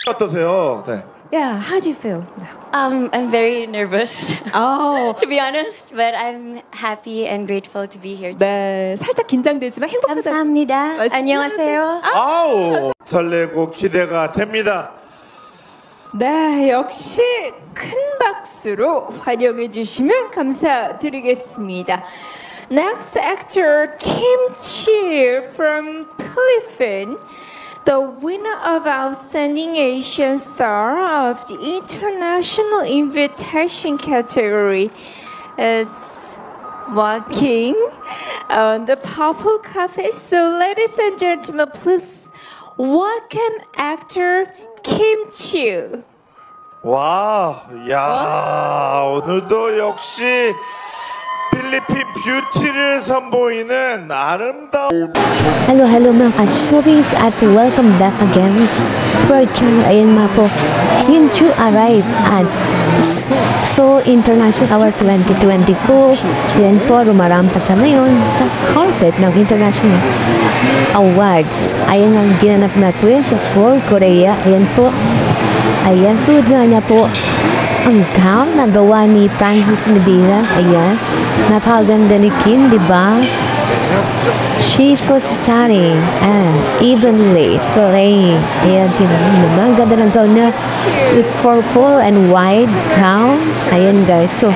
어떠세요? 네. Yeah, how do you feel now? I'm very nervous, Oh, to be honest, but I'm happy and grateful to be here. 네, 살짝 긴장되지만 행복하다. 감사합니다. 안녕하세요. 아우 설레고 기대가 됩니다. 네, 역시 큰 박수로 환영해 주시면 감사드리겠습니다. Next actor Kim Chiu from Philippines, the winner of Outstanding Asian Star of the International Invitation category, is walking on the purple carpet. So, ladies and gentlemen, please welcome actor Kim Chiu. 와, 야 오늘도 역시 필리핀 뷰티를 선보이는 아름다운 Hello mga ka-showbiz at welcome back again for channel. Ayan nga po, Kim Chiu arrived at Seoul International Award 2022. Yan po, rumarampa siya ngayon sa carpet ng International Awards. Ayan ang ginanap na twin sa Seoul, Korea. Ayan po, ayan, suot nga niya po ang gown na gawa ni Francis Nibira. Ayan, napakaganda ni Kim, di ba? She's so stunning and evenly soleil. Ayan, naman ganda ng gown niya with purple and white gown. Ayan guys, so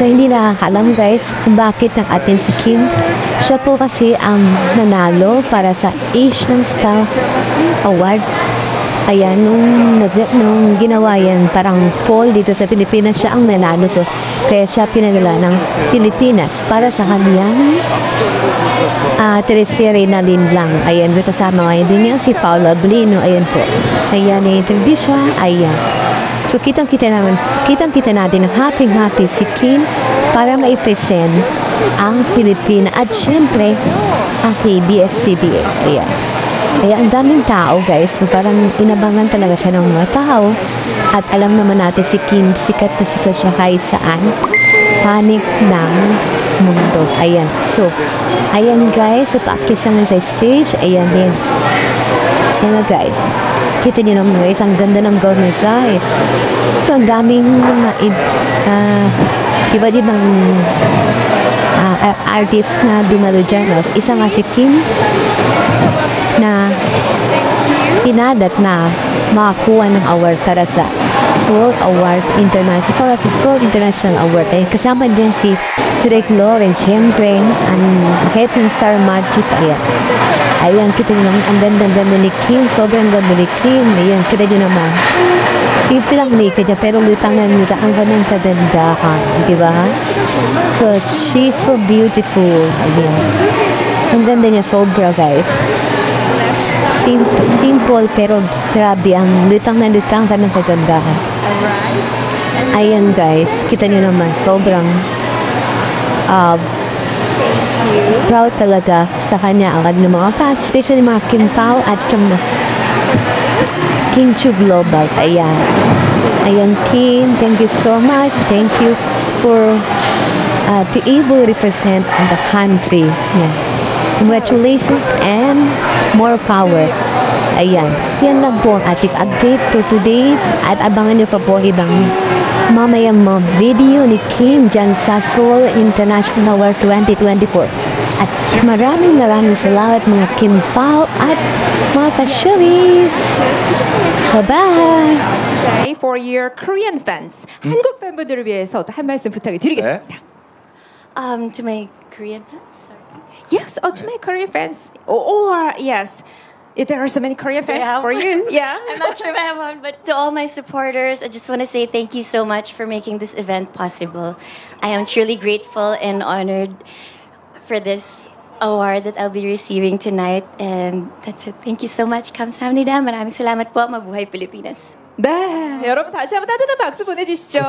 hindi nakakaalam guys kung bakit nag-attend si Kim. Siya po kasi ang nanalo para sa Asian Star Award. Ayan, nung ginawa yan, parang poll dito sa Pilipinas, siya ang nanalo. So, kaya siya pinagala ng Pilipinas para sa kanyang teleserye na Linlang. Ayan, may kasama ngayon din niya si Paula Blino. Ayan po. Ayan, na-interview siya. Ayan. So, kitang-kita natin ang happy si Kim para ma-present ang Pilipinas at syempre ang ABS-CBN. Ayan. Kaya ang daming tao guys, so parang inabangan talaga siya ng mga tao. At alam naman natin si Kim, sikat na sikat siya kahit saan. Panik ng mundo. Ayan. So, ayan guys, so paakit siya sa stage. Ayan din. Ayan na guys. Kita niyo naman guys, ang ganda ng gown niya guys. So, ang daming mga iba-ibang artist na dumalo dyan. Isa nga si Kim na tinadat na makakuha ng award para sa Seoul Award International, para sa Seoul International Award. Ay kasama din si Direk Lawrence, siyempre ang head ng Star Magic. Ayan, kita nyo naman ang ganda ni Kim, sobrang ganda ni Kim. Ayan, kita nyo naman simple lang naked niya, pero lutang ang ganang kagandahan, di ba? So, she's so beautiful. Ayan, ang ganda niya sobra guys. Simple pero grabe ang lutang ka ng kagandahan. Ayan guys, kita nyo naman sobrang proud talaga sa kanya ang ng mga fans, especially mga Kim Pao at Kim Chiu Global. Ayan Kim, thank you so much. Thank you for to able represent the country. Yeah. Congratulations and more power. Ayan. Yan lang po ang ating update for today. At abangan nyo pa po ibang mamayang mga video ni Kim dyan sa Seoul International Award 2024. At maraming salamat mga Kim Pao at mga ka-showbiz. Bye-bye. Today for your Korean fans, 한국 팬분들을 위해서 한 말씀 부탁을 드리겠습니다. To my Korean fans. Yes, to my Korean fans. Or yes, if there are so many Korean fans for you. Yeah. I'm not sure if I have one, but to all my supporters, I just want to say thank you so much for making this event possible. I am truly grateful and honored for this award that I'll be receiving tonight. And that's it. Thank you so much. 감사합니다. 마raming salamat po. Mabuhay Pilipinas. 네, 여러분 다시 한번 따뜻한 박수 보내주시죠.